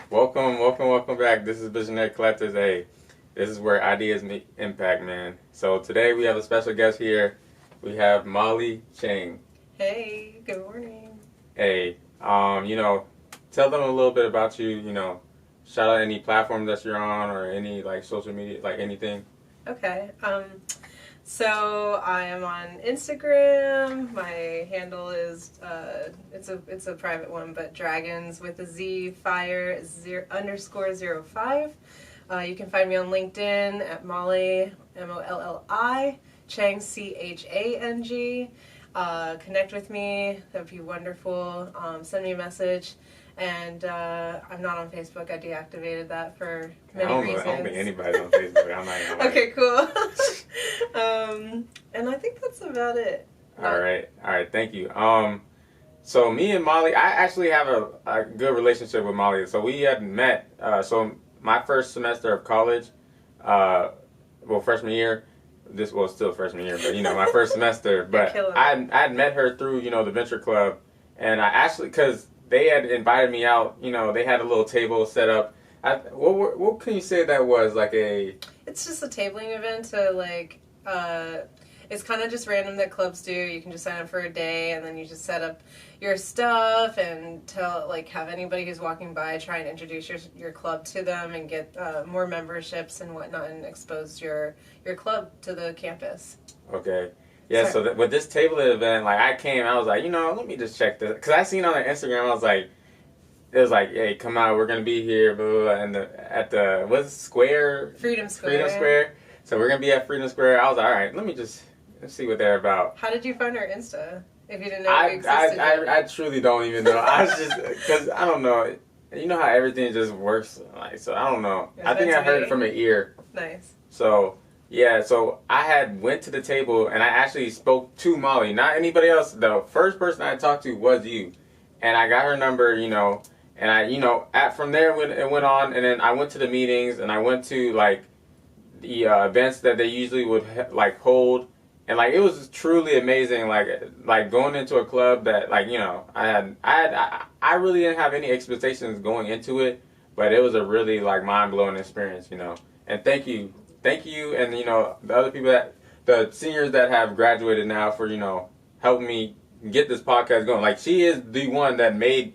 Welcome back. This is Visionary Collectors. Hey, this is where ideas make impact, man. So today we have a special guest here. We have Moli Chang. Hey, good morning. Hey, tell them a little bit about you. Shout out any platform that you're on or any like social media, like anything. Okay. So I am on Instagram. My handle is it's a private one, but dragons with a Z fire _05. You can find me on LinkedIn at Molly Molli Chang Chang. Connect with me. That would be wonderful. Send me a message. And I'm not on Facebook. I deactivated that for many reasons. I don't think anybody's on Facebook. I'm not gonna lie. Okay, cool. And I think that's about it. All right. Thank you. So me and Molly, I actually have a good relationship with Molly. So we had met. So my first semester of college, freshman year. This was still freshman year, but my first semester. But I'd met her through the Venture Club, and I actually because they had invited me out. They had a little table set up. What can you say that was like a? It's just a tabling event to like. It's kind of just random that clubs do. You can just sign up for a day, and then you just set up your stuff and have anybody who's walking by try and introduce your club to them and get more memberships and whatnot and expose your club to the campus. Okay. Yeah, so with this table event, like I was like, let me just check this. Because I seen on their Instagram, it was like, hey, come out, we're going to be here, blah, blah, blah, and at the, what's Square? Freedom Square. Freedom Square. So we're going to be at Freedom Square. I was like, all right, let's see what they're about. How did you find our Insta? If you didn't know we existed. I truly don't even know. I was just, because I don't know. You know how everything just works? So I don't know. I think I heard it from an ear. Nice. So... yeah, so I had went to the table and I actually spoke to Molly, not anybody else. The first person I talked to was you, and I got her number, and I, from there it went on, and then I went to the meetings and I went to like the events that they usually would hold, and like it was truly amazing, like going into a club that I really didn't have any expectations going into it, but it was a really like mind blowing experience, and thank you, and the other people the seniors that have graduated now for helping me get this podcast going. Like she is the one that made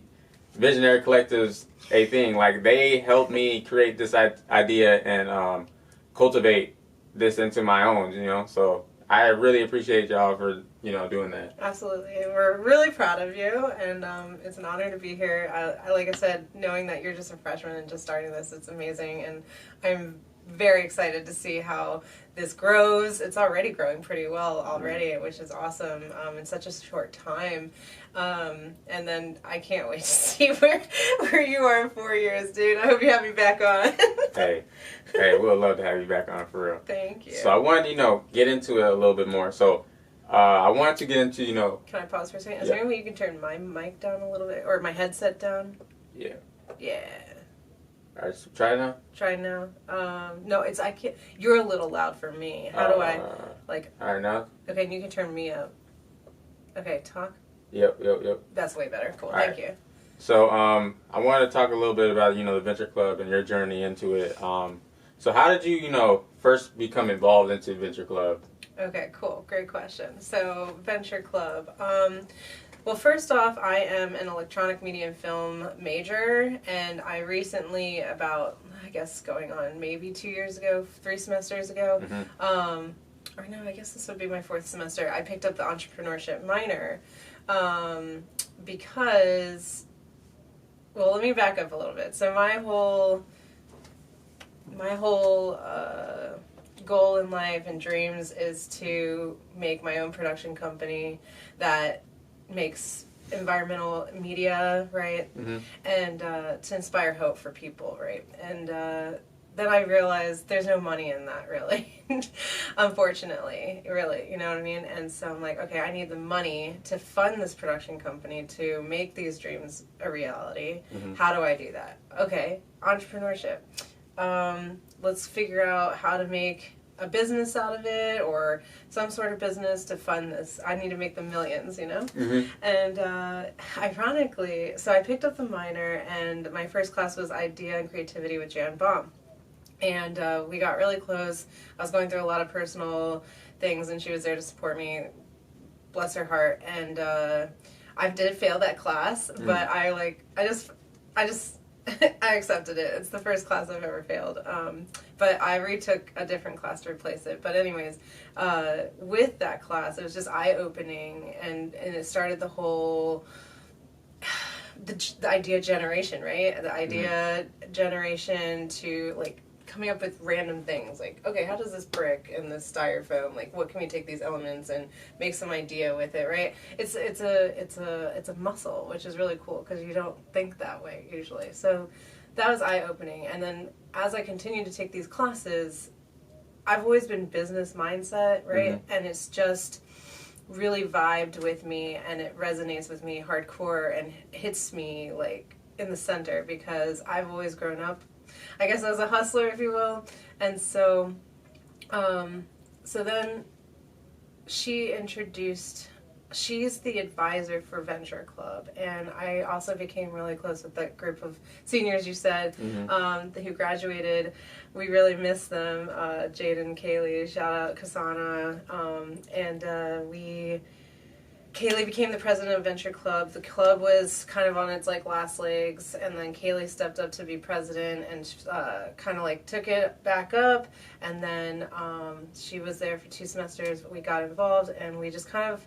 Visionary Collectives a thing. Like they helped me create this idea and cultivate this into my own. So I really appreciate y'all for doing that. Absolutely, we're really proud of you, and it's an honor to be here. I like I said, knowing that you're just a freshman and just starting this, it's amazing, and I'm very excited to see how this grows. It's already growing pretty well already, which is awesome in such a short time. And then I can't wait to see where you are in 4 years, dude. I hope you have me back on. hey, we'd love to have you back on for real. Thank you. So I wanted get into it a little bit more. So I wanted to get into Can I pause for a second? Is there any way you can turn my mic down a little bit, or my headset down? Yeah. Yeah. All right, so try it now. Try now. No, I can't. You're a little loud for me. How do I, like? All right, now. Okay, and you can turn me up. Okay, talk. Yep. That's way better. Cool. All Thank right. you. So, I wanted to talk a little bit about the Venture Club and your journey into it. So how did you first become involved into Venture Club? Okay, cool. Great question. So, Venture Club. Well, first off, I am an electronic media and film major, and I recently, going on maybe 2 years ago, 3 semesters ago, or no, I guess this would be my 4th semester, I picked up the Entrepreneurship minor, because, well, let me back up a little bit. So my whole goal in life and dreams is to make my own production company that makes environmental media, right? Mm-hmm. And to inspire hope for people, right? And then I realized there's no money in that, really. Unfortunately, really, you know what I mean? And so I'm like, okay, I need the money to fund this production company to make these dreams a reality. Mm-hmm. How do I do that? Okay, entrepreneurship. Let's figure out how to make a business out of it or some sort of business to fund this. I need to make the millions, you know? Mm-hmm. And ironically, so I picked up the minor, and my first class was Idea and Creativity with Jan Baum. And we got really close. I was going through a lot of personal things, and she was there to support me. Bless her heart. And I did fail that class, but I accepted it. It's the first class I've ever failed. But I retook a different class to replace it. But anyways, with that class, it was just eye-opening, and it started the whole the idea generation, right? The idea generation to like coming up with random things like, okay, how does this brick and this styrofoam, like what can we take these elements and make some idea with it, right? It's a muscle, which is really cool because you don't think that way usually. So that was eye-opening. And then as I continued to take these classes, I've always been business mindset, right? And it's just really vibed with me, and it resonates with me hardcore and hits me like in the center because I've always grown up, I guess, as a hustler, if you will. And so then she's the advisor for Venture Club, and I also became really close with that group of seniors you said, who graduated. We really miss them, Jade and Kaylee, shout out Kasana, Kaylee became the president of Venture Club. The club was kind of on its like last legs, and then Kaylee stepped up to be president and kind of like took it back up. And then she was there for 2 semesters. We got involved, and we just kind of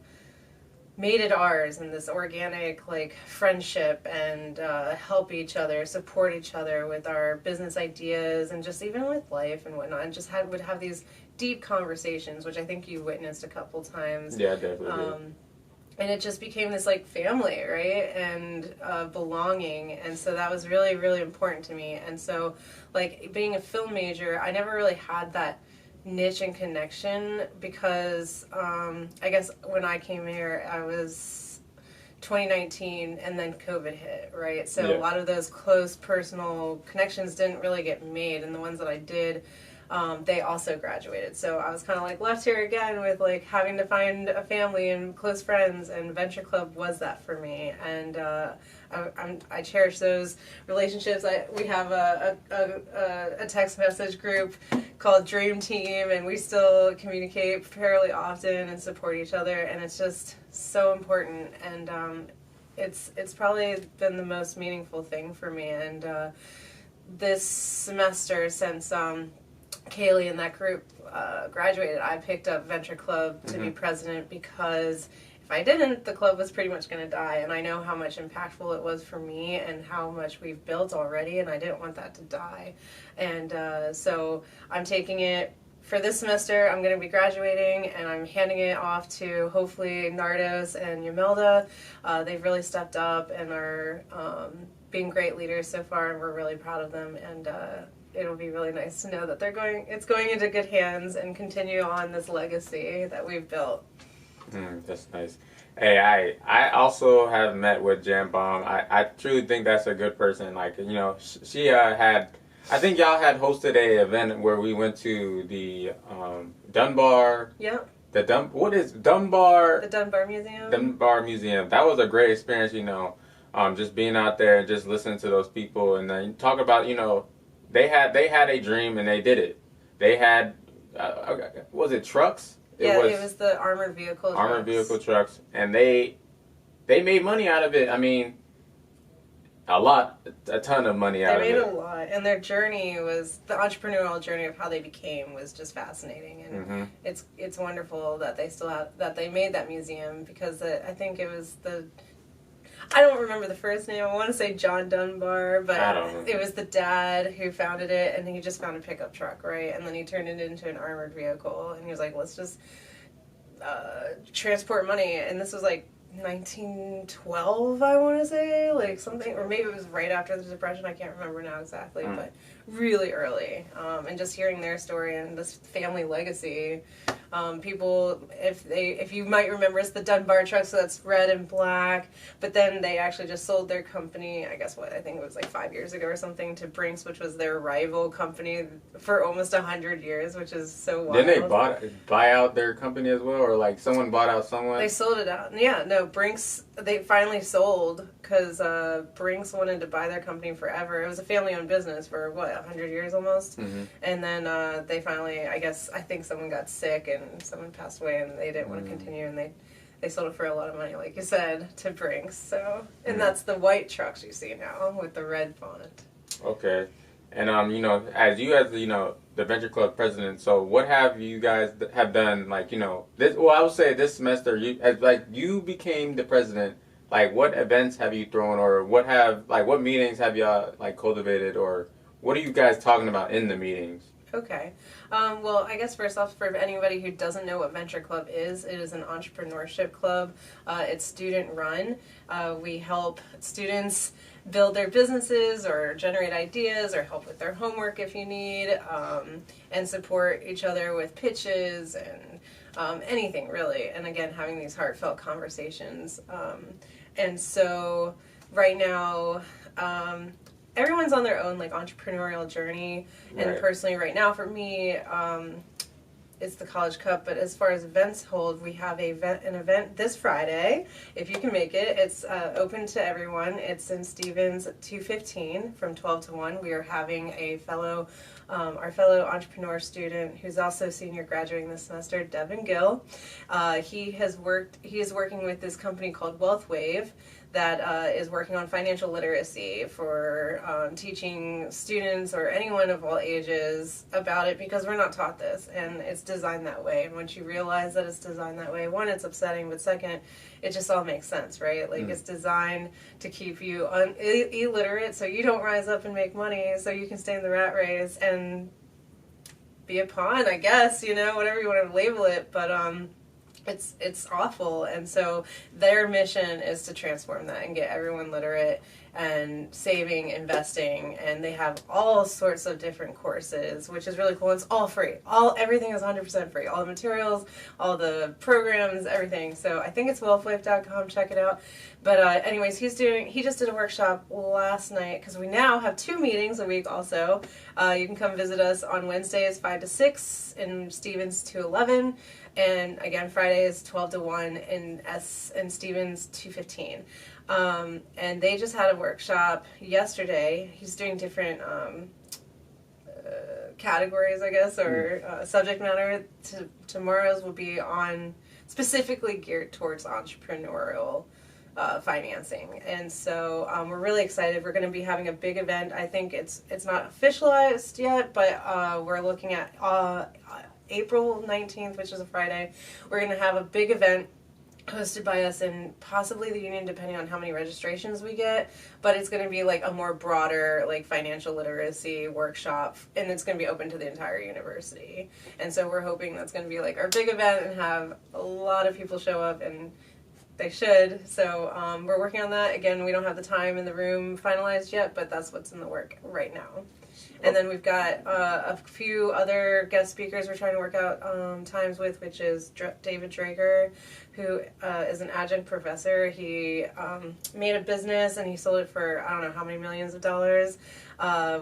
made it ours in this organic like friendship and help each other, support each other with our business ideas and just even with life and whatnot. And just would have these deep conversations, which I think you witnessed a couple times. Yeah, definitely did. And it just became this like family, right? And belonging. And so that was really, really important to me. And so like being a film major, I never really had that niche and connection because I guess when I came here, I was 2019 and then COVID hit, right? So a lot of those close personal connections didn't really get made. And the ones that I did, they also graduated. So I was kind of like left here again with like having to find a family and close friends, and Venture Club was that for me. And I cherish those relationships. We have a text message group called Dream Team, and we still communicate fairly often and support each other, and it's just so important. And it's probably been the most meaningful thing for me. And this semester, since Kaylee and that group graduated, I picked up Venture Club to be president because if I didn't, the club was pretty much going to die. And I know how much impactful it was for me and how much we've built already, and I didn't want that to die. And so I'm taking it for this semester. I'm going to be graduating, and I'm handing it off to hopefully Nardos and Yamelda. They've really stepped up and are being great leaders so far, and we're really proud of them. And it'll be really nice to know that it's going into good hands and continue on this legacy that we've built. That's nice. Hey, I also have met with Jan Baum. I truly think that's a good person. Like, you know, she I think y'all had hosted a event where we went to the Dunbar. Yep. What is Dunbar? The Dunbar Museum. Dunbar Museum. That was a great experience, you know. Just being out there and just listening to those people, and then talk about, you know, they had a dream and they did it. They had was it trucks? It was the armored vehicle trucks. Armored vehicle trucks, and they made money out of it. I mean, a ton of money out of it. They made a lot, and their journey was, the entrepreneurial journey of how they became was just fascinating, and it's wonderful that they made that museum, because I think it was I don't remember the first name. I want to say John Dunbar, but it was the dad who founded it, and he just found a pickup truck, right? And then he turned it into an armored vehicle, and he was like, let's just transport money. And this was like 1912, I want to say, like something, or maybe it was right after the Depression. I can't remember now exactly, but really early. And just hearing their story and this family legacy People, if you might remember, it's the Dunbar truck, so that's red and black. But then they actually just sold their company, I guess I think it was like 5 years ago or something, to Brinks, which was their rival company for almost 100 years, which is so wild. Didn't they buy out their company as well, or like someone bought out someone? They sold it out. Yeah, no, Brinks, they finally sold because Brinks wanted to buy their company forever. It was a family-owned business for, 100 years almost? Mm-hmm. And then they finally, I think someone got sick and someone passed away and they didn't want to continue, and they sold it for a lot of money, like you said, to Brinks. So, and that's the white trucks you see now with the red bonnet. Okay. And, as the Venture Club president, so what have you guys have done, like, I would say this semester, you became the president, like, what events have you thrown, or what meetings have y'all, like, cultivated, or what are you guys talking about in the meetings? Okay. Well, I guess first off, for anybody who doesn't know what Venture Club is, it is an entrepreneurship club. It's student-run. We help students build their businesses or generate ideas or help with their homework if you need, and support each other with pitches and anything, really. And again, having these heartfelt conversations. And so right now, everyone's on their own, like, entrepreneurial journey. And right. Personally, right now, for me, it's the College Cup. But as far as events hold, we have an event this Friday. If you can make it, it's open to everyone. It's in Stevens at 2:15 from 12 to 1. We are having our fellow entrepreneur student, who's also senior graduating this semester, Devin Gill. He is working with this company called Wealth Wave that is working on financial literacy for teaching students or anyone of all ages about it, because we're not taught this, and it's designed that way. And once you realize that it's designed that way, one, it's upsetting, but second, it just all makes sense, right? Like, it's designed to keep you illiterate so you don't rise up and make money, so you can stay in the rat race and be a pawn, I guess, whatever you want to label it. But it's awful. And so their mission is to transform that and get everyone literate and saving, investing, and they have all sorts of different courses, which is really cool. It's all free. Everything is 100% free. All the materials, all the programs, everything. So I think it's wealthwave.com. Check it out. But anyways, he just did a workshop last night, because we now have 2 meetings a week also. You can come visit us on Wednesdays 5 to 6 in Stevens 211. And again, Fridays 12 to 1 in Stevens 215. And they just had a workshop yesterday. He's doing different categories, I guess, or subject matter. Tomorrow's will be specifically geared towards entrepreneurial financing. And so we're really excited. We're going to be having a big event. I think it's not officialized yet, but we're looking at April 19th, which is a Friday. We're going to have a big event hosted by us and possibly the union, depending on how many registrations we get. But it's going to be like a more broader, like, financial literacy workshop, and it's going to be open to the entire university. And so we're hoping that's going to be like our big event and have a lot of people show up, and they should. So we're working on that. Again, we don't have the time in the room finalized yet, but that's what's in the work right now. And then we've got a few other guest speakers we're trying to work out times with, which is David Drager, who is an adjunct professor. He made a business and he sold it for I don't know how many millions of dollars.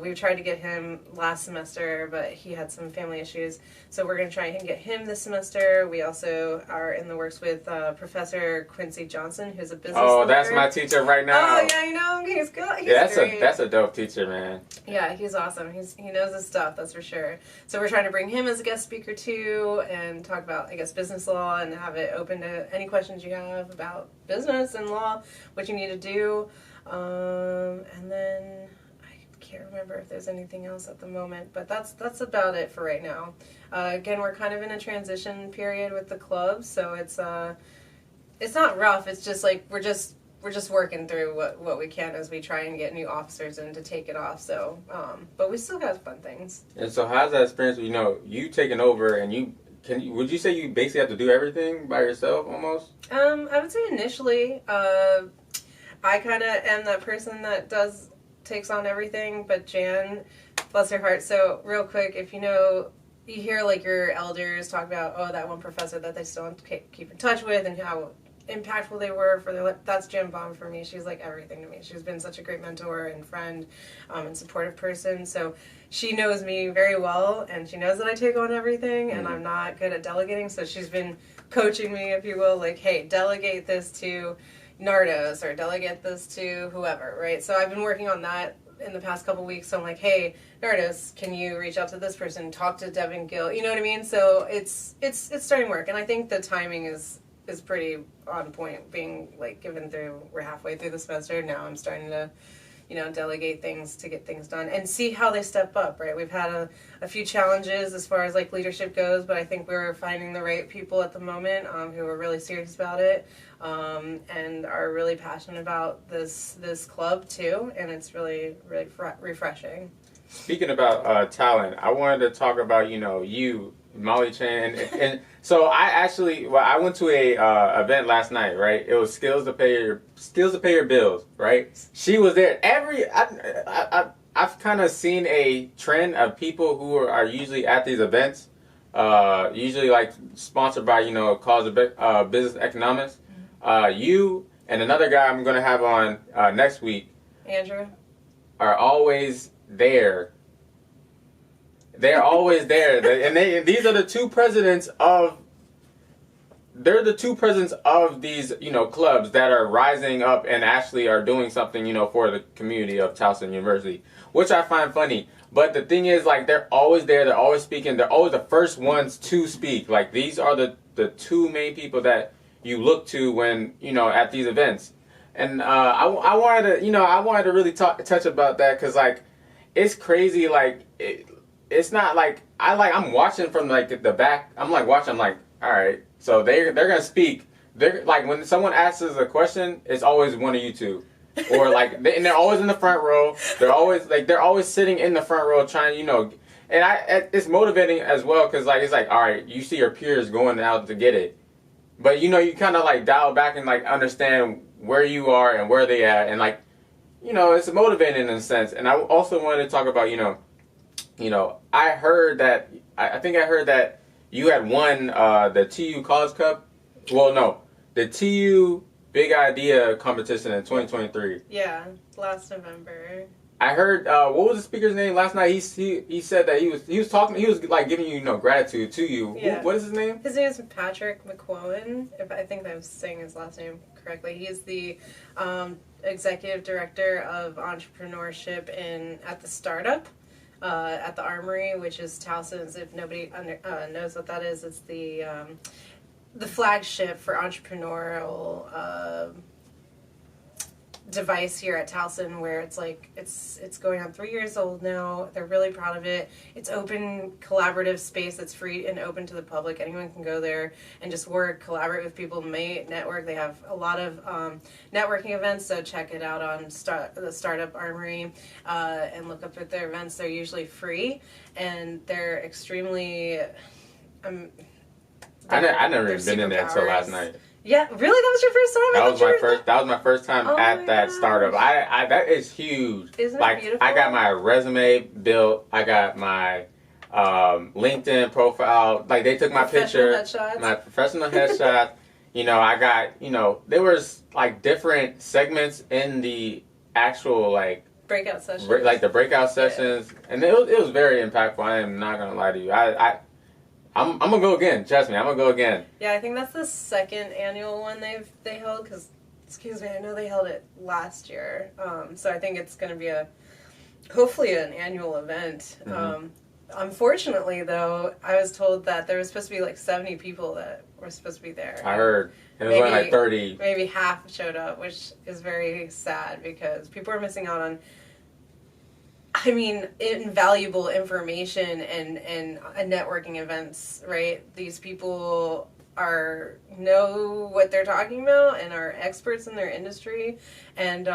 We tried to get him last semester, but he had some family issues. So we're going to try and get him this semester. We also are in the works with Professor Quincy Johnson, who's a business lawyer. That's my teacher right now. Oh, yeah, you know him. He's good. That's a dope teacher, man. Yeah, he's awesome. He knows his stuff, that's for sure. So we're trying to bring him as a guest speaker too, and talk about, I guess, business law, and have it open to any questions you have about business and law, what you need to do. And then I can't remember if there's anything else at the moment, but that's about it for right now. Again, we're kind of in a transition period with the club, so it's not rough. It's just like we're just working through what we can as we try and get new officers in to take it off. So, but we still got fun things. And so, how's that experience? You taking over, and would you say you basically have to do everything by yourself almost? I would say initially, I kind of am that person that takes on everything. But Jan, bless her heart. So real quick, if you know you hear like your elders talk about, oh, that one professor that they still keep in touch with and how impactful they were for their life. That's Jim Baum for me. She's like everything to me. She's been such a great mentor and friend and supportive person. So she knows me very well, and she knows that I take on everything, and I'm not good at delegating. So she's been coaching me, if you will, like, hey, delegate this to Nardos or delegate this to whoever, right? So I've been working on that in the past couple weeks. So I'm like, hey, Nardos, can you reach out to this person, talk to Devin Gill, you know what I mean? So it's starting to work, and I think the timing is pretty on point, being like given through, we're halfway through the semester now. I'm starting to, you know, delegate things to get things done and see how they step up, right? We've had a few challenges as far as like leadership goes, but I think we're finding the right people at the moment who are really serious about it and are really passionate about this club too, and it's really refreshing. Speaking about talent, I wanted to talk about, you know, you, Moli Chang, and so I went to a event last night, right? It was skills to pay your bills, right? She was there. I've kind of seen a trend of people who are usually at these events, usually like sponsored by, you know, Cause of Business Economics. You and another guy I'm going to have on next week, Andrew, are always there. They're always there, and these are the two presidents of. They're the two presidents of these, you know, clubs that are rising up and actually are doing something, you know, for the community of Towson University, which I find funny. But the thing is, like, they're always there. They're always speaking. They're always the first ones to speak. Like, these are the two main people that you look to when, you know, at these events. And I wanted to really touch about that, because, like, it's crazy. Like, it's not like I'm watching from like the back. I'm like watching. I'm like, all right. So they're gonna speak. They're like, when someone asks us a question, it's always one of you two, or like and they're always in the front row. They're always sitting in the front row trying, you know. And it's motivating as well, because like it's like, all right, you see your peers going out to get it, but you know, you kind of like dial back and like understand where you are and where they at, and like, you know, it's motivating in a sense. And I also wanted to talk about, you know, I heard that you had won the TU College Cup. Well, no, the TU Big Idea competition in 2023. Yeah, last November. I heard what was the speaker's name last night? He said that he was like giving you, you know, gratitude to you. Yeah. What is his name? His name is Patrick McQuown. If I think I'm saying his last name correctly. He's the executive director of entrepreneurship at the startup. At the Armory, which is Towson's. If nobody knows what that is, it's the flagship for entrepreneurial device here at Towson, where it's like it's going on 3 years old now. They're really proud of it. It's open, collaborative space that's free and open to the public. Anyone can go there and just work, collaborate with people, network. They have a lot of networking events, so check it out on the Startup Armory and look up at their events. They're usually free, and they're extremely I never even been in there until last night. Yeah, really? That was your first time? That was my first time at that startup. I that is huge. Isn't like, it beautiful? I got my resume built. I got my LinkedIn profile. Like, they took my picture, my professional headshot. You know, I got, you know, there was like different segments in the actual like breakout sessions. Like the breakout sessions, yeah. And it was very impactful. I am not gonna lie to you. I'm gonna go again. Trust me, I'm gonna go again. Yeah, I think that's the second annual one they held, because, excuse me, I know they held it last year. So I think it's gonna be hopefully an annual event. Mm-hmm. Unfortunately, though, I was told that there was supposed to be like 70 people that were supposed to be there. I heard. It was only like 30. Maybe half showed up, which is very sad, because people are missing out on, I mean, invaluable information and networking events, right? These people know what they're talking about and are experts in their industry, and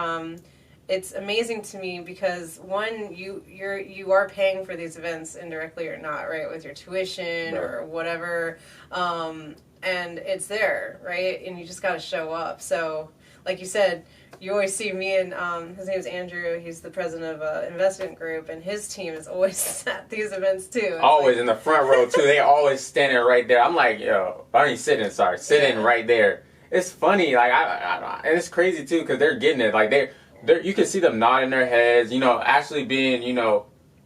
it's amazing to me because, one, you are paying for these events indirectly or not, right, with your tuition or whatever, and it's there, right, and you just got to show up. So, like you said, you always see me and his name's Andrew. He's the president of an investment group, and his team is always at these events too. It's always like, in the front row too. They always standing right there. I'm like, yo, I mean sitting right there. It's funny, like and it's crazy too because they're getting it. Like they're you can see them nodding their heads. You know, actually being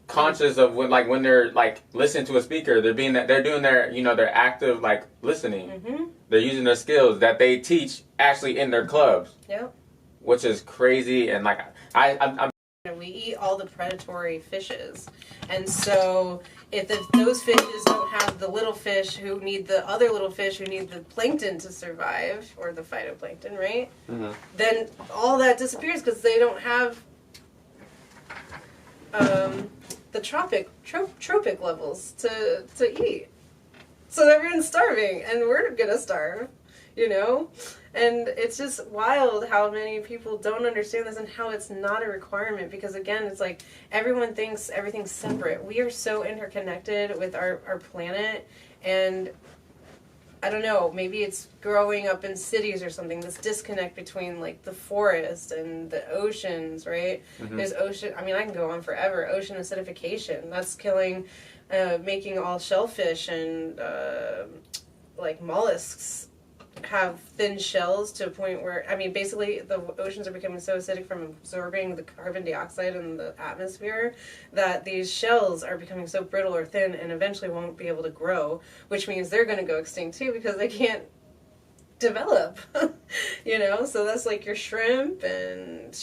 conscious of when they're like listening to a speaker. They're doing their they're active like listening. Mm-hmm. They're using their skills that they teach actually in their clubs. Yep. Which is crazy, and like I'm we eat all the predatory fishes, and so if those fishes don't have the little fish who need the other little fish who need the plankton to survive, or the phytoplankton, right? Mm-hmm. Then all that disappears because they don't have the tropic levels to eat. So everyone's starving, and we're gonna starve, And it's just wild how many people don't understand this and how it's not a requirement, because again, it's like everyone thinks everything's separate. We are so interconnected with our planet, and I don't know, maybe it's growing up in cities or something, this disconnect between like the forest and the oceans, right? Mm-hmm. There's ocean, I can go on forever. Ocean acidification, that's killing, making all shellfish and like mollusks have thin shells to a point where, basically the oceans are becoming so acidic from absorbing the carbon dioxide in the atmosphere that these shells are becoming so brittle or thin and eventually won't be able to grow, which means they're going to go extinct too because they can't develop, So that's like your shrimp and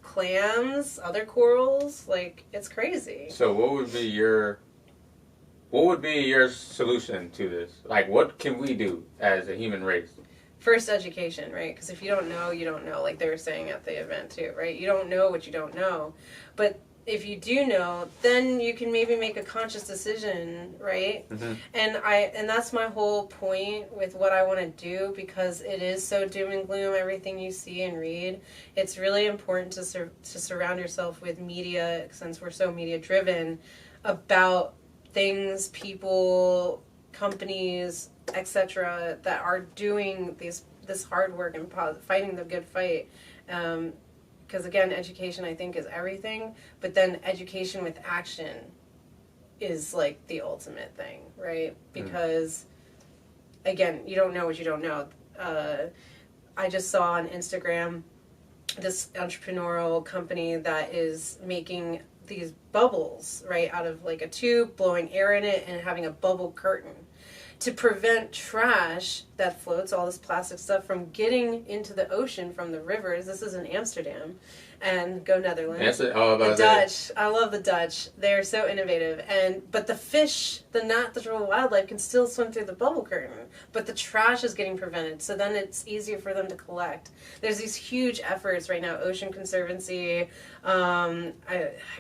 clams, other corals, like it's crazy. So what would be your solution to this? Like, what can we do as a human race? First, education, right? Because if you don't know, you don't know. Like they were saying at the event too, right? You don't know what you don't know. But if you do know, then you can maybe make a conscious decision, right? Mm-hmm. And that's my whole point with what I want to do, because it is so doom and gloom, everything you see and read. It's really important to surround yourself with media, since we're so media driven, about things, people, companies, etc., that are doing this hard work and fighting the good fight. Because again, education I think is everything, but then education with action is like the ultimate thing, right? Because again, you don't know what you don't know. I just saw on Instagram this entrepreneurial company that is making these bubbles, right, out of like a tube, blowing air in it and having a bubble curtain to prevent trash that floats, all this plastic stuff, from getting into the ocean from the rivers. This is in Amsterdam. And go Netherlands. The Dutch. I love the Dutch. They're so innovative. But the fish, the natural wildlife, can still swim through the bubble curtain. But the trash is getting prevented. So then it's easier for them to collect. There's these huge efforts right now. Ocean Conservancy. I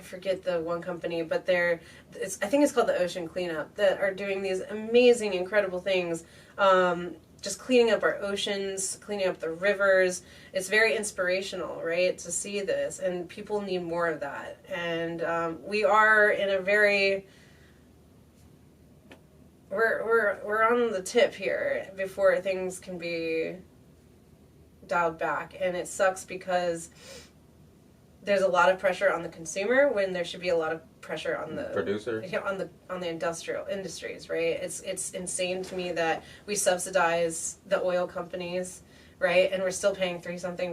forget the one company, but I think it's called the Ocean Cleanup, that are doing these amazing, incredible things. Just cleaning up our oceans, cleaning up the rivers. It's very inspirational, right, to see this, and people need more of that. And we are in a very we're on the tip here before things can be dialed back, and it sucks because there's a lot of pressure on the consumer when there should be a lot of pressure on the producer, on the industrial industries, right? It's insane to me that we subsidize the oil companies, right? And we're still paying $3-something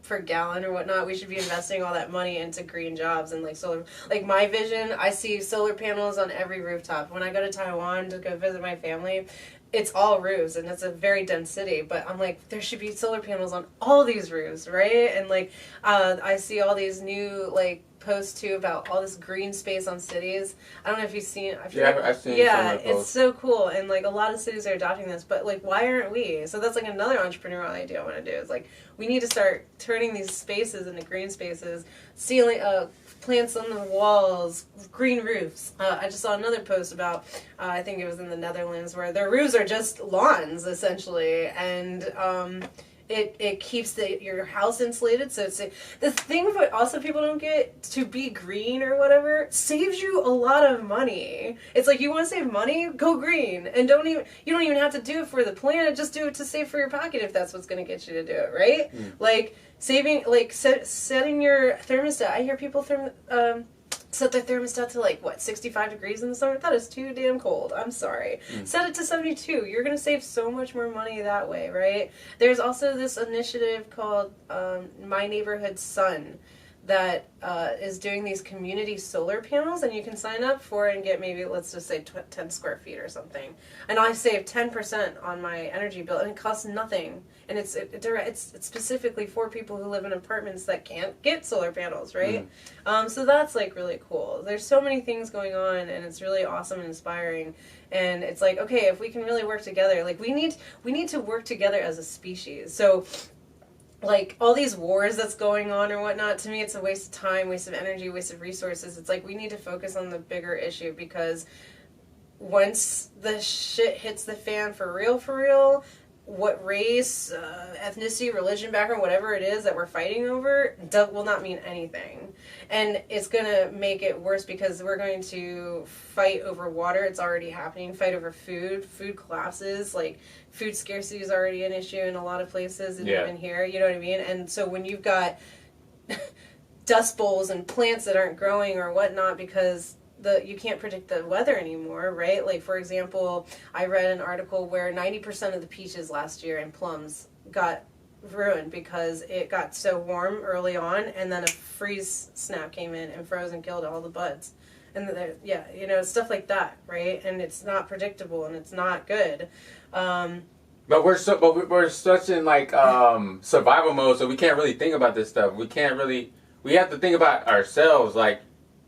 per gallon or whatnot. We should be investing all that money into green jobs and like solar. Like my vision, I see solar panels on every rooftop. When I go to Taiwan to go visit my family, it's all roofs, and it's a very dense city, but I'm like, there should be solar panels on all these roofs, right? And like, I see all these new like posts too about all this green space on cities. I don't know if you've seen. I've seen. Yeah, it's so cool, and like a lot of cities are adopting this, but like, why aren't we? So that's like another entrepreneurial idea I want to do. Is like, we need to start turning these spaces into green spaces, ceiling, plants on the walls, green roofs. I just saw another post about, I think it was in the Netherlands, where their roofs are just lawns essentially, and It keeps your house insulated. So it's the thing, but also people don't get to be green or whatever saves you a lot of money. It's like, you want to save money, go green, and you don't even have to do it for the planet. Just do it to save for your pocket if that's what's going to get you to do it, right? Like saving, like setting your thermostat. I hear people set their thermostat to like, what, 65 degrees in the summer? That is too damn cold. I'm sorry. Set it to 72. You're going to save so much more money that way, right? There's also this initiative called My Neighborhood Sun that is doing these community solar panels, and you can sign up for it and get maybe, let's just say 10 square feet or something. And I save 10% on my energy bill, and it costs nothing. And it's specifically for people who live in apartments that can't get solar panels, right? So that's like really cool. There's so many things going on, and it's really awesome and inspiring. And it's like, okay, if we can really work together, like we need to work together as a species. So like all these wars that's going on or whatnot, to me it's a waste of time, waste of energy, waste of resources. It's like we need to focus on the bigger issue, because once the shit hits the fan for real, what race, ethnicity, religion, background, whatever it is that we're fighting over will not mean anything. And it's going to make it worse, because we're going to fight over water. It's already happening. Fight over food. Food collapses. Like, food scarcity is already an issue in a lot of places, and even here, you know what I mean? And so when you've got dust bowls and plants that aren't growing or whatnot because you can't predict the weather anymore, right? Like, for example, I read an article where 90% of the peaches last year and plums got ruined because it got so warm early on, and then a freeze snap came in and froze and killed all the buds. And stuff like that, right? And it's not predictable, and it's not good. But we're such in like survival mode, so we can't really think about this stuff. We have to think about ourselves, like.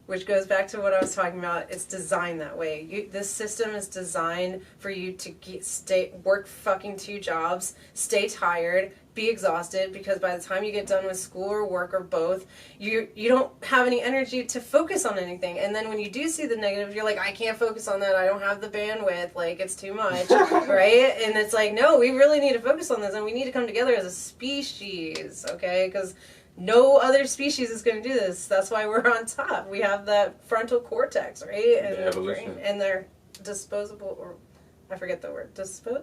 Which goes back to what I was talking about. It's designed that way. This system is designed for you to work fucking 2 jobs, stay tired, be exhausted, because by the time you get done with school or work or both, you don't have any energy to focus on anything. And then when you do see the negative, you're like, I can't focus on that. I don't have the bandwidth. Like, it's too much, right? And it's like, no, we really need to focus on this, and we need to come together as a species, okay? Because no other species is going to do this. That's why we're on top. We have that frontal cortex, right? And the evolution. And they're disposable, or I forget the word.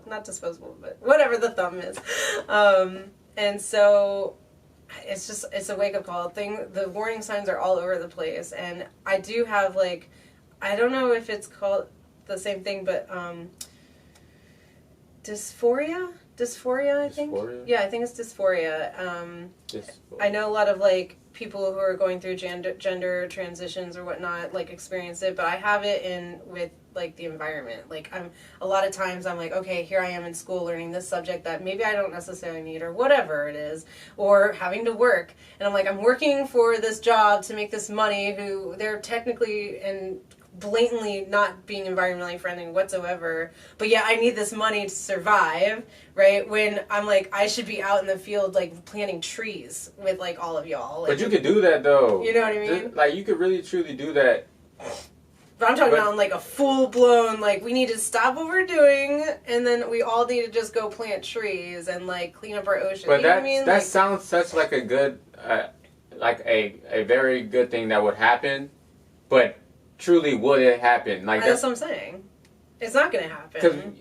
Not disposable, but whatever the thumb is. And so it's a wake-up call thing. The warning signs are all over the place. And I do have, like, I don't know if it's called the same thing, but dysphoria, I think. Dysphoria? Yeah, I think it's dysphoria. I know a lot of like people who are going through gender transitions or whatnot like experience it, but I have it with like the environment. Like a lot of times I'm like, okay, here I am in school learning this subject that maybe I don't necessarily need or whatever it is, or having to work, and I'm like, I'm working for this job to make this money, who they're technically and blatantly not being environmentally friendly whatsoever, but yeah, I need this money to survive, right? When I'm like, I should be out in the field like planting trees with like all of y'all. Like, but you could do that though. You know what I mean? Like, you could really truly do that. But I'm talking about like a full blown, like, we need to stop what we're doing, and then we all need to just go plant trees and like clean up our ocean. But you know what I mean? That like, sounds such like a good, like a very good thing that would happen, but truly would it happen? Like, that's what I'm saying. It's not going to happen.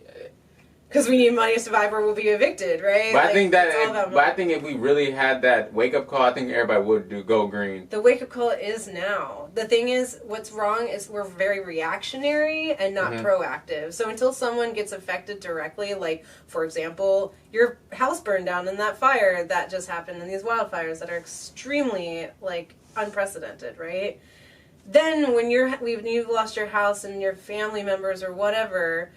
Because we need money to survive, or we'll be evicted, right? But like, I think if we really had that wake up call, I think everybody would go green. The wake up call is now. The thing is, what's wrong is we're very reactionary and not proactive. So until someone gets affected directly, like, for example, your house burned down in that fire that just happened, and these wildfires that are extremely like unprecedented, right? Then when you've lost your house and your family members or whatever,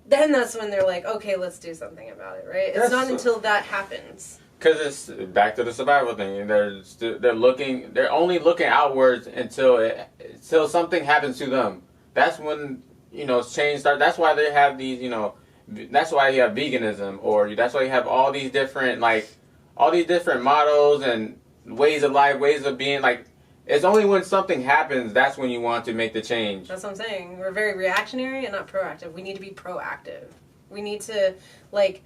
then that's when they're like, okay, let's do something about it, right? It's not until that happens. Because it's back to the survival thing. They're only looking outwards until something happens to them. That's when, change starts. That's why they have these, that's why you have veganism, or that's why you have all these different models and ways of life, ways of being, like. It's only when something happens, that's when you want to make the change. That's what I'm saying. We're very reactionary and not proactive. We need to be proactive. We need to, like,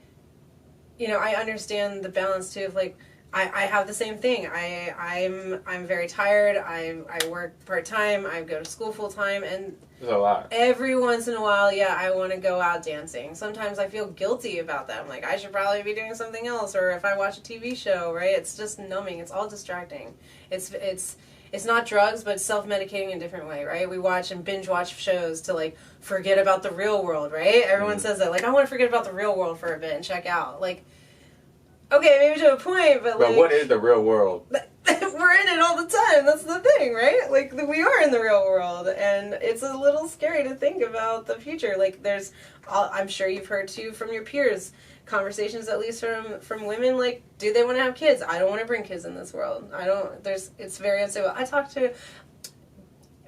I understand the balance too of like, I have the same thing. I'm very tired. I work part-time. I go to school full-time, and there's a lot. Every once in a while, yeah, I want to go out dancing. Sometimes I feel guilty about that. I'm like, I should probably be doing something else, or if I watch a TV show, right? It's just numbing. It's all distracting. It's not drugs, but it's self-medicating in a different way, right? We watch and binge watch shows to like forget about the real world, right? Everyone says that. Like, I want to forget about the real world for a bit and check out. Like, okay, maybe to a point, but like... But what is the real world? We're in it all the time. That's the thing, right? Like, we are in the real world, and it's a little scary to think about the future. Like, I'm sure you've heard, too, from your peers, conversations at least from women, like, do they want to have kids? I don't want to bring kids in this world. It's very unstable. I talk to...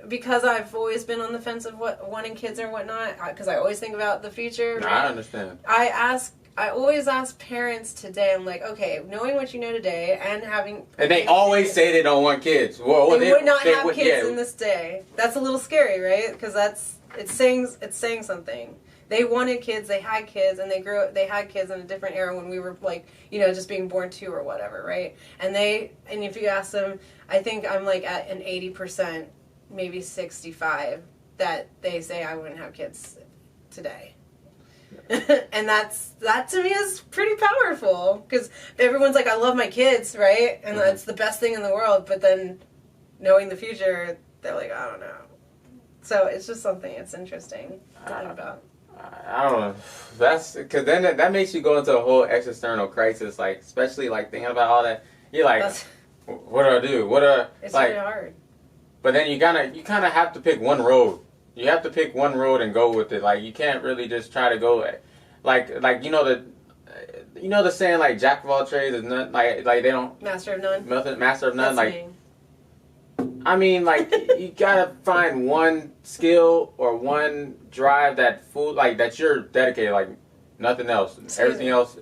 Because I've always been on the fence of wanting kids or whatnot, because I always think about the future. No, right? I understand. I always ask parents today, I'm like, okay, knowing what you know today and having... And they always say they don't want kids. Well, they would not have kids in this day. That's a little scary, right? Because it's saying something. They wanted kids, they had kids, and they had kids in a different era when we were like, just being born to or whatever, right? And if you ask them, I think I'm like at an 80%, maybe 65, that they say I wouldn't have kids today. And that to me is pretty powerful, because everyone's like, I love my kids, right? And that's the best thing in the world, but then knowing the future, they're like, I don't know. So it's just something it's interesting to think about. I don't know. That's because then that makes you go into a whole existential crisis, like, especially like thinking about all that. You're like, what do I do? It's like, really hard. But then you kind of have to pick one road. You have to pick one road and go with it. Like, you can't really just try to go like the saying, like, jack of all trades is none, like they don't master of none. Master of none. That's like, me. I mean, like, you gotta find one skill or one drive that you're dedicated. Like, nothing else. Everything else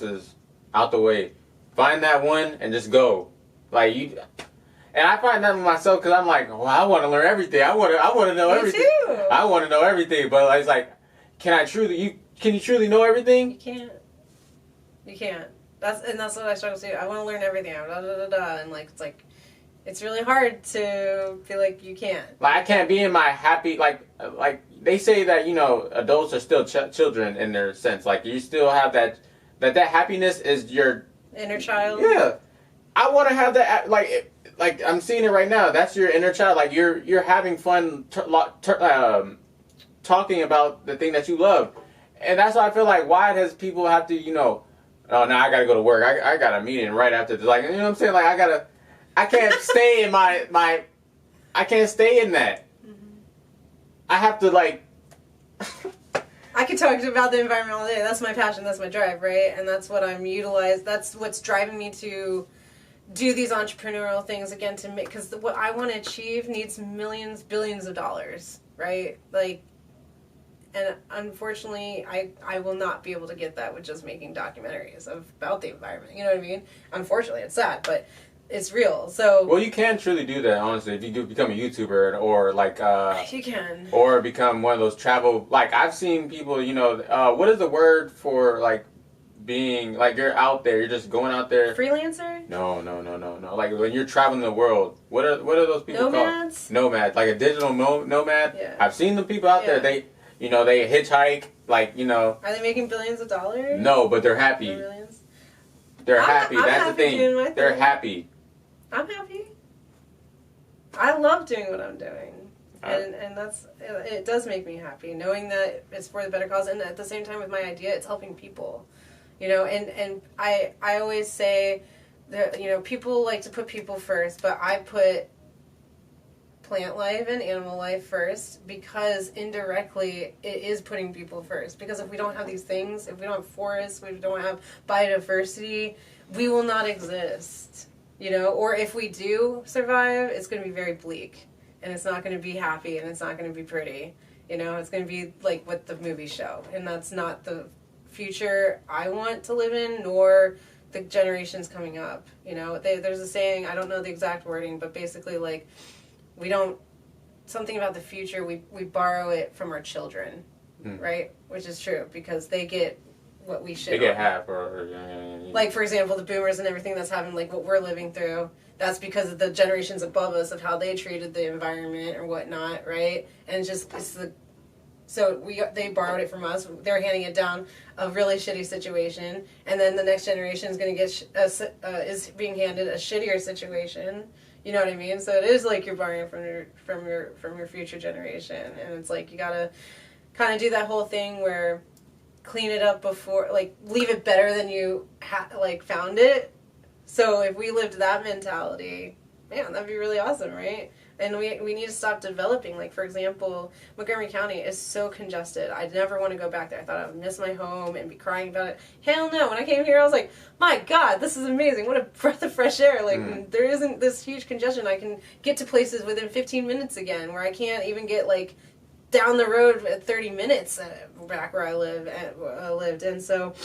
is out the way. Find that one and just go. Like, you. And I find that with myself, because I'm like, well, I want to learn everything. I want to know everything. Me too. I want to know everything, but it's like, can you truly know everything? You can't. That's what I struggle to do. I want to learn everything. And like it's really hard to feel like you can't. Like, I can't be in my happy, like they say that, adults are still children in their sense. Like, you still have that happiness is your inner child. Yeah. I want to have that, like I'm seeing it right now. That's your inner child. Like, you're having fun talking about the thing that you love, and that's why I feel like, why does people have to, oh, now I gotta go to work. I got a meeting right after this. Like, you know what I'm saying? Like, I can't stay in I can't stay in that. Mm-hmm. I have to like. I could talk about the environment all day. That's my passion. That's my drive, right? And that's what I'm utilized. That's what's driving me to do these entrepreneurial things again, to make, because what I want to achieve needs millions, billions of dollars, right? Like, and unfortunately, I will not be able to get that with just making documentaries about the environment. You know what I mean? Unfortunately, it's sad, but it's real. So, well, you can truly do that, honestly, if you become a YouTuber, or like you can, or become one of those travel. Like, I've seen people, what is the word for, like, being, like, you're out there, you're just going out there. Freelancer? No. Like, when you're traveling the world, what are those people Nomads? called? Nomads. Like a digital nomad. Yeah. I've seen the people out there. They, they hitchhike. Like, Are they making billions of dollars? No, but they're happy. Millions? They're happy. I'm That's happy the thing. doing my They're thing. happy. I'm happy. I love doing what I'm doing. And it does make me happy, knowing that it's for the better cause, and at the same time with my idea, it's helping people. And I always say that, people like to put people first, but I put plant life and animal life first, because indirectly it is putting people first. Because if we don't have these things, if we don't have forests, we don't have biodiversity, we will not exist. Or if we do survive, it's going to be very bleak, and it's not going to be happy, and it's not going to be pretty. It's going to be like what the movies show, and that's not the future I want to live in, nor the generations coming up. There's a saying, I don't know the exact wording, but basically, like, something about the future, we borrow it from our children, right? Which is true, because they get what we should. They get half, like, for example, the boomers and everything that's happened, like what we're living through. That's because of the generations above us of how they treated the environment or whatnot, right? And they borrowed it from us. They're handing it down a really shitty situation, and then the next generation is going to get is being handed a shittier situation. You know what I mean? So it is like you're borrowing from your future generation, and it's like you gotta kind of do that whole thing where clean it up before, like leave it better than you found it. So if we lived that mentality, man, that'd be really awesome, right? And we need to stop developing. Like, for example, Montgomery County is so congested. I'd never want to go back there. I thought I would miss my home and be crying about it. Hell no. When I came here, I was like, my God, this is amazing. What a breath of fresh air. Like, there isn't this huge congestion. I can get to places within 15 minutes again, where I can't even get, like, down the road at 30 minutes back where I lived. And so...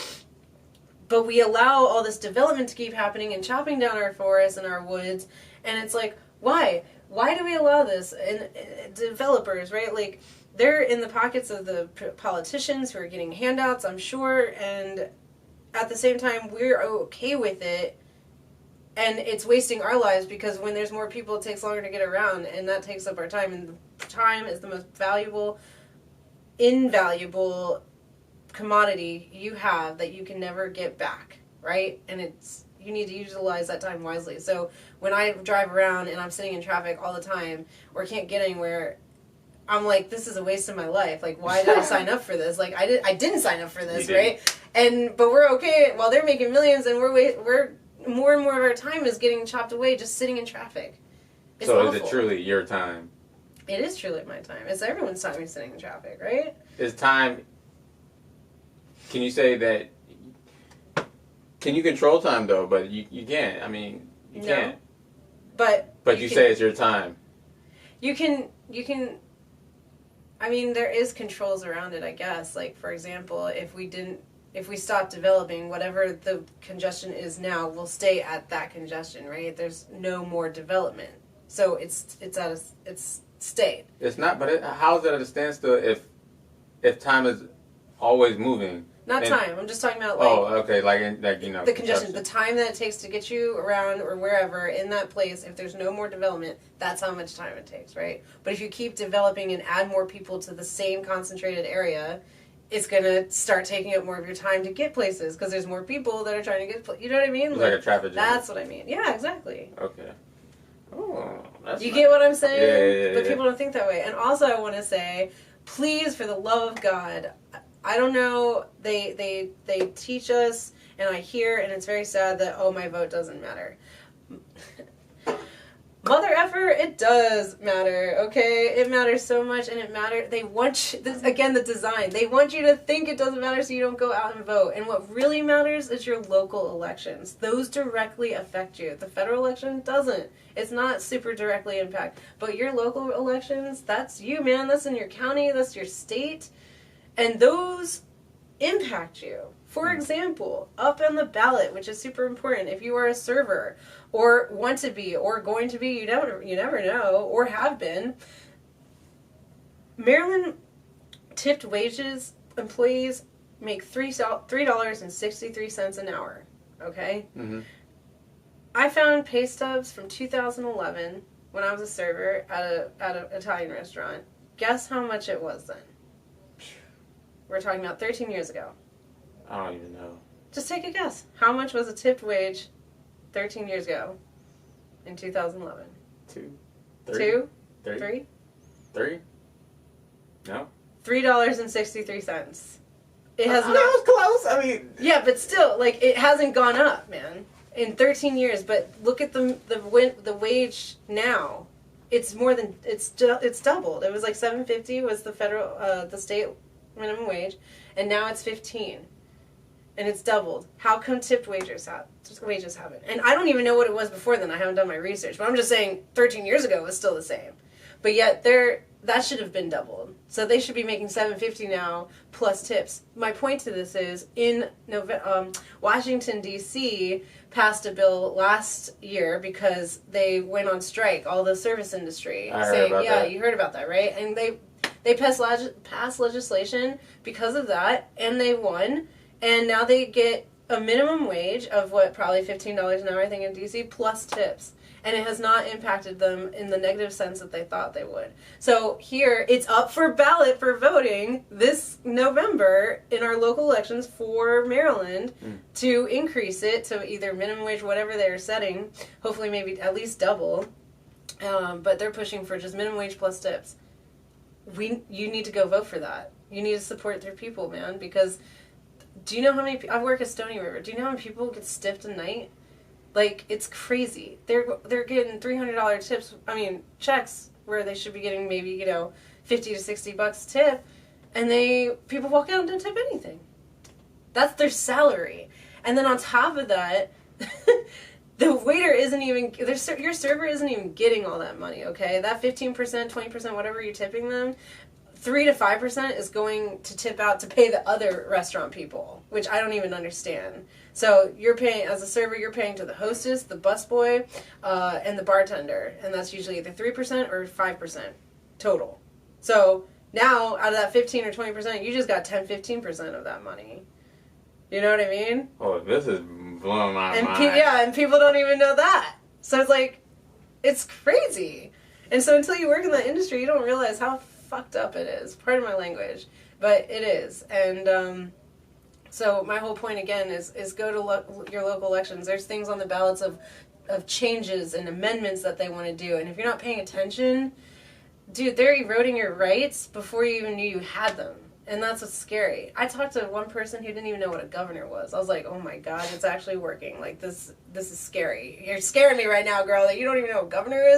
But we allow all this development to keep happening and chopping down our forests and our woods. And it's like, why? Why do we allow this? And developers, right? Like, they're in the pockets of the politicians who are getting handouts, I'm sure. And at the same time, we're okay with it. And it's wasting our lives because when there's more people, it takes longer to get around. And that takes up our time. And time is the most invaluable commodity you have that you can never get back, right? And you need to utilize that time wisely. So when I drive around and I'm sitting in traffic all the time or can't get anywhere, I'm like, this is a waste of my life. Like, why did I sign up for this? Like, I didn't sign up for this, right? But we're okay while they're making millions, and we're more and more of our time is getting chopped away just sitting in traffic. It's awful. Is it truly your time? It is truly my time. It's everyone's time sitting in traffic, right? It's time. Can you say that? Can you control time though? But you can't. I mean, you can't. But you say it's your time. You can. I mean, there is controls around it, I guess. Like, for example, if we stop developing, whatever the congestion is now will stay at that congestion, right? There's no more development, so it's stayed. It's not. But how is it at a standstill if time is always moving? Time. I'm just talking about the congestion, the time that it takes to get you around or wherever in that place. If there's no more development, that's how much time it takes, right? But if you keep developing and add more people to the same concentrated area, it's gonna start taking up more of your time to get places because there's more people that are trying to get. You know what I mean? Like a traffic jam. That's what I mean. Yeah, exactly. Okay. Oh, you get what I'm saying? Yeah. But people don't think that way. And also, I want to say, please, for the love of God. I don't know, they teach us, and I hear, and it's very sad that, my vote doesn't matter. Mother effer, it does matter, okay? It matters so much, and it matters. They want you, the design. They want you to think it doesn't matter so you don't go out and vote. And what really matters is your local elections. Those directly affect you. The federal election doesn't. It's not super directly impact. But your local elections, that's you, man. That's in your county. That's your state. And those impact you. For example, up on the ballot, which is super important, if you are a server or want to be or going to be, you never know, or have been. Maryland tipped wages employees make $3.63 an hour. Okay? Mm-hmm. I found pay stubs from 2011 when I was a server at an Italian restaurant. Guess how much it was then? We're talking about 13 years ago. I don't even know. Just take a guess. How much was a tipped wage 13 years ago in 2011? Two? Three? No? $3.63. It has not. That was close. I mean... Yeah, but still, like, it hasn't gone up, man. In 13 years. But look at the wage now. It's more than... It's doubled. It was like $7.50 was the federal... the state minimum wage, and now it's 15, and it's doubled. How come tipped wages haven't? And I don't even know what it was before then. I haven't done my research, but I'm just saying 13 years ago it was still the same. But yet that should have been doubled. So they should be making $7.50 now plus tips. My point to this is in Washington D.C. passed a bill last year because they went on strike, all the service industry. I heard about that. You heard about that, right? And they passed legislation because of that, and they won, And now they get a minimum wage of what, probably $15 an hour, I think, in DC, plus tips. And it has not impacted them in the negative sense that they thought they would. So here, it's up for ballot for voting this November in our local elections for Maryland to increase it to either minimum wage, whatever they're setting, hopefully maybe at least double. But they're pushing for just minimum wage plus tips. You need to go vote for that. You need to support their people, man, because do you know how many, I work at Stony River, do you know how many people get stiffed a night? Like, it's crazy. They're getting $300 tips, checks, where they should be getting maybe, $50 to $60 tip, and people walk out and don't tip anything. That's their salary. And then on top of that, the waiter isn't even, your server isn't even getting all that money, okay? That 15%, 20%, whatever you're tipping them, 3 to 5% is going to tip out to pay the other restaurant people, which I don't even understand. So you're paying, as a server, you're paying to the hostess, the busboy, and the bartender. And that's usually either 3% or 5% total. So now, out of that 15 or 20%, you just got 10, 15% of that money. You know what I mean? Oh, this is blowing my mind. And people don't even know that. So it's like, it's crazy. And so until you work in that industry, you don't realize how fucked up it is. Pardon my language. But it is. And so my whole point, again, is go to your local elections. There's things on the ballots of changes and amendments that they want to do. And if you're not paying attention, dude, they're eroding your rights before you even knew you had them. And that's what's scary. I talked to one person who didn't even know what a governor was. I was like, oh my God, it's actually working. Like, this is scary. You're scaring me right now, girl, that you don't even know what a governor is.